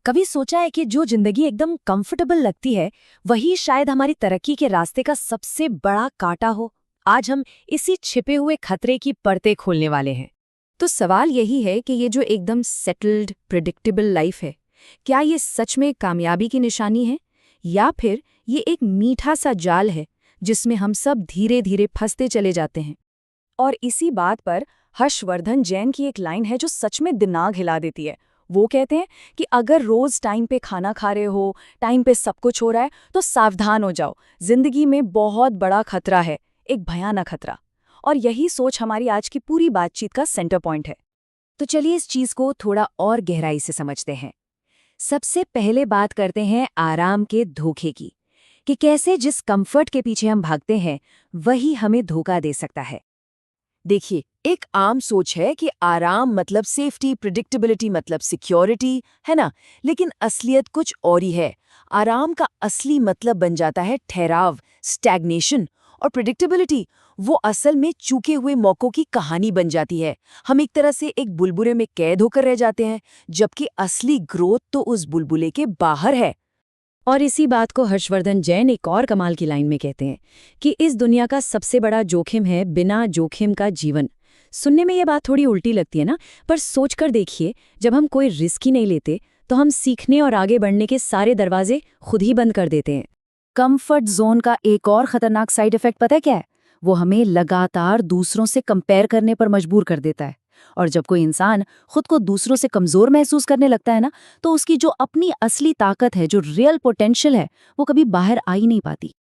कभी सोचा है कि जो जिंदगी एकदम कंफर्टेबल लगती है वही शायद हमारी तरक्की के रास्ते का सबसे बड़ा कांटा हो। आज हम इसी छिपे हुए खतरे की परतें खोलने वाले हैं। तो सवाल यही है कि ये जो एकदम सेटल्ड प्रिडिक्टेबल लाइफ है, क्या ये सच में कामयाबी की निशानी है, या फिर ये एक मीठा सा जाल है जिसमें हम सब धीरे धीरे फंसते चले जाते हैं। और इसी बात पर हर्षवर्धन जैन की एक लाइन है जो सच में दिमाग हिला देती है। वो कहते हैं कि अगर रोज टाइम पे खाना खा रहे हो, टाइम पे सब कुछ हो रहा है, तो सावधान हो जाओ, जिंदगी में बहुत बड़ा खतरा है, एक भयानक खतरा। और यही सोच हमारी आज की पूरी बातचीत का सेंटर पॉइंट है। तो चलिए इस चीज को थोड़ा और गहराई से समझते हैं। सबसे पहले बात करते हैं आराम के धोखे की, कि कैसे जिस कंफर्ट के पीछे हम भागते हैं वही हमें धोखा दे सकता है। देखिए, एक आम सोच है कि आराम मतलब सेफ्टी, प्रिडिक्टेबिलिटी मतलब सिक्योरिटी, है ना? लेकिन असलियत कुछ और ही है। आराम का असली मतलब बन जाता है ठहराव, स्टैग्नेशन, और प्रिडिक्टेबिलिटी वो असल में चूके हुए मौकों की कहानी बन जाती है। हम एक तरह से एक बुलबुले में कैद होकर रह जाते हैं, जबकि असली ग्रोथ तो उस बुलबुले के बाहर है। और इसी बात को हर्षवर्धन जैन एक और कमाल की लाइन में कहते हैं कि इस दुनिया का सबसे बड़ा जोखिम है बिना जोखिम का जीवन। सुनने में ये बात थोड़ी उल्टी लगती है ना, पर सोचकर देखिए, जब हम कोई रिस्क ही नहीं लेते तो हम सीखने और आगे बढ़ने के सारे दरवाजे खुद ही बंद कर देते हैं। कंफर्ट जोन का एक और खतरनाक साइड इफेक्ट पता है क्या है? वो हमें लगातार दूसरों से कंपेयर करने पर मजबूर कर देता है। और जब कोई इंसान खुद को दूसरों से कमजोर महसूस करने लगता है ना, तो उसकी जो अपनी असली ताकत है, जो रियल पोटेंशियल है, वो कभी बाहर आ ही नहीं पाती।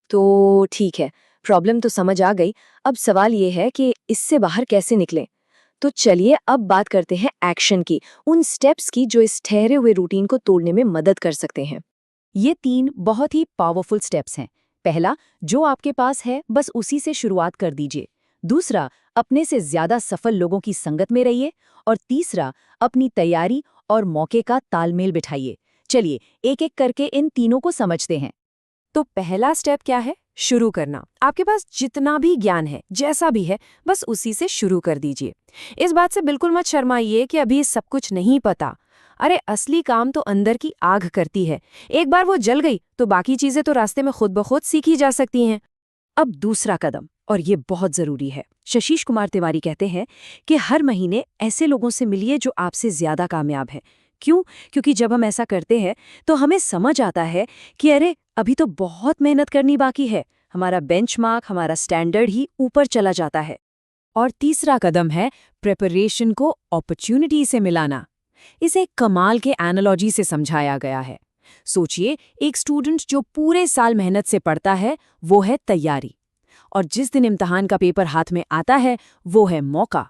तो ठीक है, प्रॉब्लम तो समझ आ गई। अब सवाल ये है कि इससे बाहर कैसे निकलें। तो चलिए अब बात करते हैं एक्शन की, उन स्टेप्स की जो इस ठहरे हुए रूटीन को तोड़ने में मदद कर सकते हैं। ये 3 बहुत ही पावरफुल स्टेप्स हैं। पहला, जो आपके पास है बस उसी से शुरुआत कर दीजिए। दूसरा, अपने से ज्यादा सफल लोगों की संगत में रहिए। और तीसरा, अपनी तैयारी और मौके का तालमेल बिठाइए। चलिए एक एक करके इन तीनों को समझते हैं। तो पहला स्टेप क्या है? शुरू करना। आपके पास जितना भी ज्ञान है, जैसा भी है, बस उसी से शुरू कर दीजिए। इस बात से बिल्कुल मत शर्माइए कि अभी सब कुछ नहीं पता। अरे असली काम तो अंदर की आग करती है। एक बार वो जल गई तो बाकी चीजें तो रास्ते में खुद ब खुद सीखी जा सकती हैं। अब दूसरा कदम, और ये बहुत जरूरी है। शशीश कुमार तिवारी कहते हैं कि हर महीने ऐसे लोगों से मिलिए जो आपसे ज्यादा कामयाब है। क्यों? क्योंकि जब हम ऐसा करते हैं तो हमें समझ आता है कि अरे अभी तो बहुत मेहनत करनी बाकी है। हमारा बेंचमार्क, हमारा स्टैंडर्ड ही ऊपर चला जाता है। और तीसरा कदम है प्रिपरेशन को अपॉर्चुनिटी से मिलाना। इसे कमाल के एनालॉजी से समझाया गया है। सोचिए, एक स्टूडेंट जो पूरे साल मेहनत से पढ़ता है वो है तैयारी, और जिस दिन इम्तिहान का पेपर हाथ में आता है वो है मौका।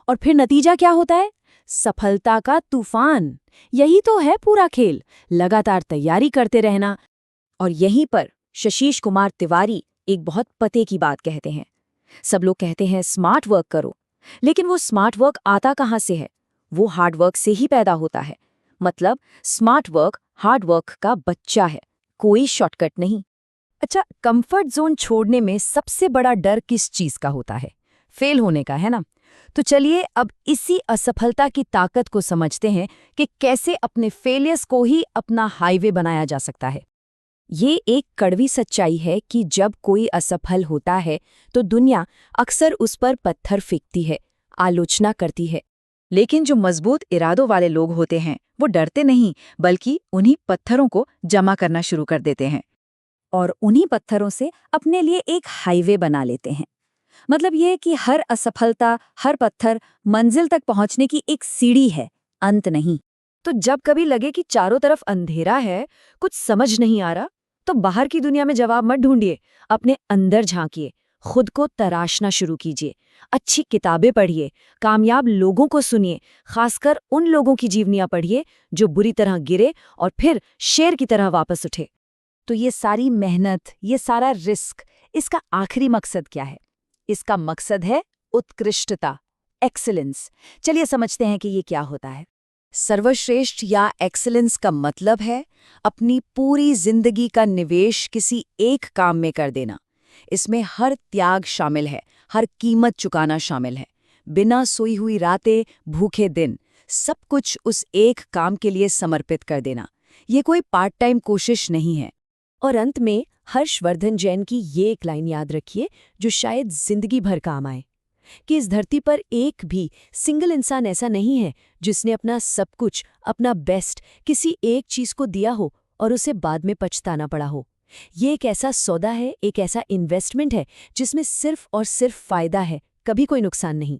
और फिर नतीजा क्या होता है? सफलता का तूफान। यही तो है पूरा खेल, लगातार तैयारी करते रहना। और यहीं पर शशीश कुमार तिवारी एक बहुत पते की बात कहते हैं। सब लोग कहते हैं स्मार्ट वर्क करो, लेकिन वो स्मार्ट वर्क आता कहाँ से है? वो हार्ड वर्क से ही पैदा होता है। मतलब स्मार्ट वर्क हार्ड वर्क का बच्चा है, कोई शॉर्टकट नहीं। अच्छा, कंफर्ट जोन छोड़ने में सबसे बड़ा डर किस चीज का होता है? फेल होने का, है ना? तो चलिए अब इसी असफलता की ताकत को समझते हैं कि कैसे अपने फेलियर्स को ही अपना हाईवे बनाया जा सकता है। ये एक कड़वी सच्चाई है कि जब कोई असफल होता है तो दुनिया अक्सर उस पर पत्थर फेंकती है, आलोचना करती है। लेकिन जो मजबूत इरादों वाले लोग होते हैं वो डरते नहीं, बल्कि उन्हीं पत्थरों को जमा करना शुरू कर देते हैं और उन्हीं पत्थरों से अपने लिए एक हाईवे बना लेते हैं। मतलब ये कि हर असफलता, हर पत्थर मंजिल तक पहुंचने की एक सीढ़ी है, अंत नहीं। तो जब कभी लगे कि चारों तरफ अंधेरा है, कुछ समझ नहीं आ रहा, तो बाहर की दुनिया में जवाब मत ढूंढिए, अपने अंदर झांकिए, खुद को तराशना शुरू कीजिए। अच्छी किताबें पढ़िए, कामयाब लोगों को सुनिए, खासकर उन लोगों की जीवनियां पढ़िए जो बुरी तरह गिरे और फिर शेर की तरह वापस उठे। तो ये सारी मेहनत, ये सारा रिस्क, इसका आखिरी मकसद क्या है? इसका मकसद है उत्कृष्टता, एक्सीलेंस। चलिए समझते हैं कि ये क्या होता है। सर्वश्रेष्ठ या एक्सीलेंस का मतलब है अपनी पूरी जिंदगी का निवेश किसी एक काम में कर देना। इसमें हर त्याग शामिल है, हर कीमत चुकाना शामिल है। बिना सोई हुई रातें, भूखे दिन, सब कुछ उस एक काम के लिए समर्पित कर देना। ये कोई पार्ट टाइम कोशिश नहीं है। और अंत में हर्षवर्धन जैन की ये एक लाइन याद रखिए जो शायद जिंदगी भर काम आए, कि इस धरती पर एक भी सिंगल इंसान ऐसा नहीं है जिसने अपना सब कुछ, अपना बेस्ट किसी एक चीज को दिया हो और उसे बाद में पछताना पड़ा हो। ये एक ऐसा सौदा है, एक ऐसा इन्वेस्टमेंट है जिसमें सिर्फ और सिर्फ फायदा है, कभी कोई नुकसान नहीं।